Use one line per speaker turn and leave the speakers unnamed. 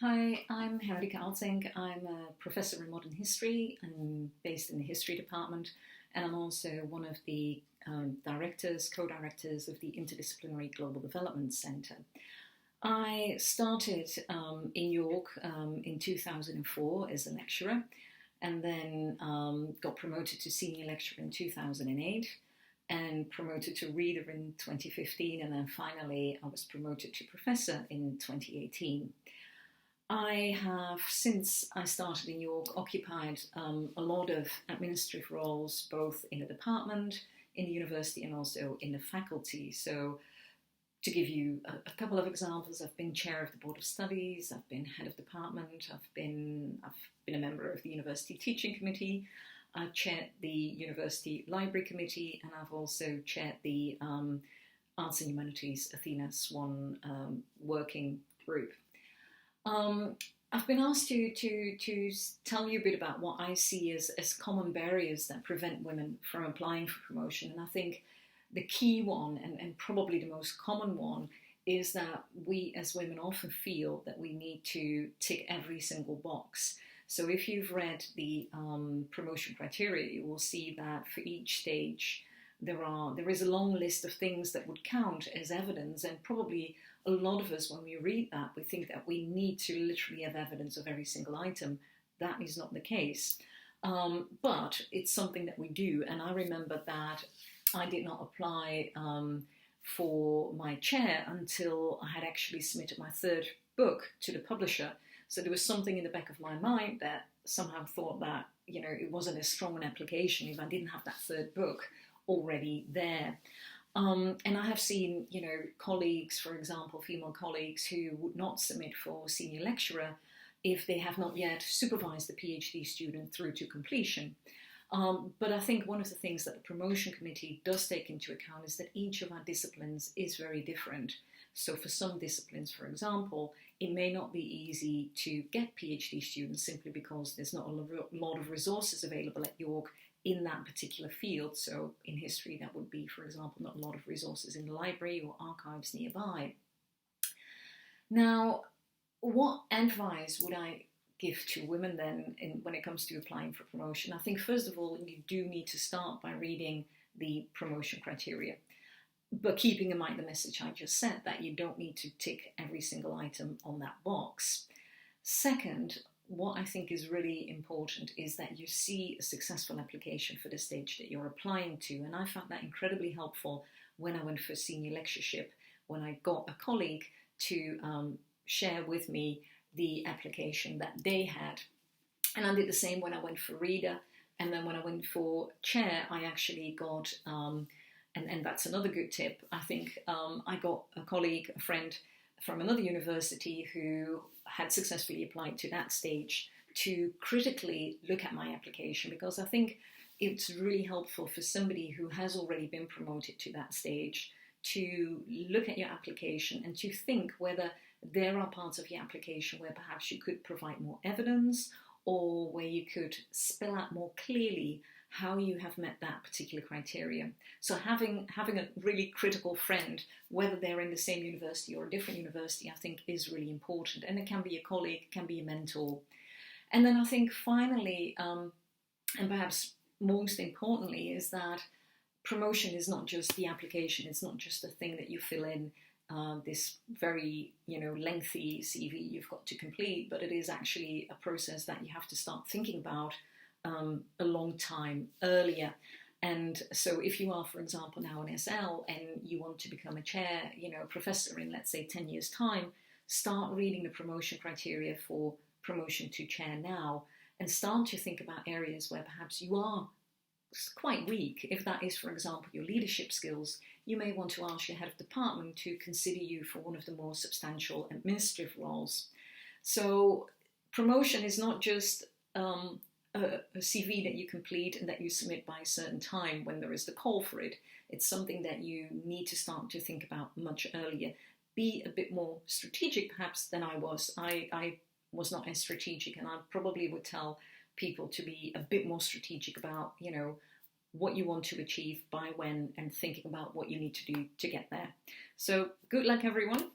Hi, I'm Henrice Altink. I'm a professor in modern history. I'm based in the history department, and I'm also one of the co-directors of the Interdisciplinary Global Development Centre. I started in York in 2004 as a lecturer, and then got promoted to senior lecturer in 2008, and promoted to reader in 2015, and then finally I was promoted to professor in 2018. I have, since I started in York, occupied a lot of administrative roles, both in the department, in the university, and also in the faculty. So to give you a couple of examples, I've been chair of the Board of Studies, I've been head of department, I've been a member of the University Teaching Committee, I've chaired the University Library Committee, and I've also chaired the Arts and Humanities Athena Swan working group. I've been asked to tell you a bit about what I see as common barriers that prevent women from applying for promotion. And I think the key one, and probably the most common one, is that we as women often feel that we need to tick every single box. So if you've read the promotion criteria, you will see that for each stage there is a long list of things that would count as evidence, and probably a lot of us, when we read that, we think that we need to literally have evidence of every single item. That is not the case. But it's something that we do. And I remember that I did not apply for my chair until I had actually submitted my third book to the publisher. So there was something in the back of my mind that somehow thought that, it wasn't as strong an application if I didn't have that third book already there. And I have seen, colleagues, for example, female colleagues who would not submit for senior lecturer if they have not yet supervised the PhD student through to completion. But I think one of the things that the promotion committee does take into account is that each of our disciplines is very different. So for some disciplines, for example, it may not be easy to get PhD students simply because there's not a lot of resources available at York in that particular field. So in history, that would be, for example, not a lot of resources in the library or archives nearby. Now, what advice would I give to women then when it comes to applying for promotion? I think, first of all, you do need to start by reading the promotion criteria, but keeping in mind the message I just said, that you don't need to tick every single item on that box. Second, what I think is really important is that you see a successful application for the stage that you're applying to. And I found that incredibly helpful when I went for senior lectureship, when I got a colleague to share with me the application that they had. And I did the same when I went for reader. And then when I went for chair, I actually got, and that's another good tip, I think I got a colleague, a friend from another university who had successfully applied to that stage to critically look at my application, because I think it's really helpful for somebody who has already been promoted to that stage to look at your application and to think whether there are parts of your application where perhaps you could provide more evidence, or where you could spell out more clearly how you have met that particular criteria. So having a really critical friend, whether they're in the same university or a different university, I think is really important. And it can be a colleague, it can be a mentor. And then I think finally, and perhaps most importantly, is that promotion is not just the application. It's not just a thing that you fill in, this very lengthy CV you've got to complete, but it is actually a process that you have to start thinking about a long time earlier. And so if you are, for example, now an SL and you want to become a chair, professor in, let's say, 10 years' time, start reading the promotion criteria for promotion to chair now, and start to think about areas where perhaps you are quite weak. If that is, for example, your leadership skills, you may want to ask your head of department to consider you for one of the more substantial administrative roles. So promotion is not just a CV that you complete and that you submit by a certain time when there is the call for it. It's something that you need to start to think about much earlier. Be a bit more strategic perhaps than I was. I was not as strategic, and I probably would tell people to be a bit more strategic about, what you want to achieve by when, and thinking about what you need to do to get there. So good luck, everyone.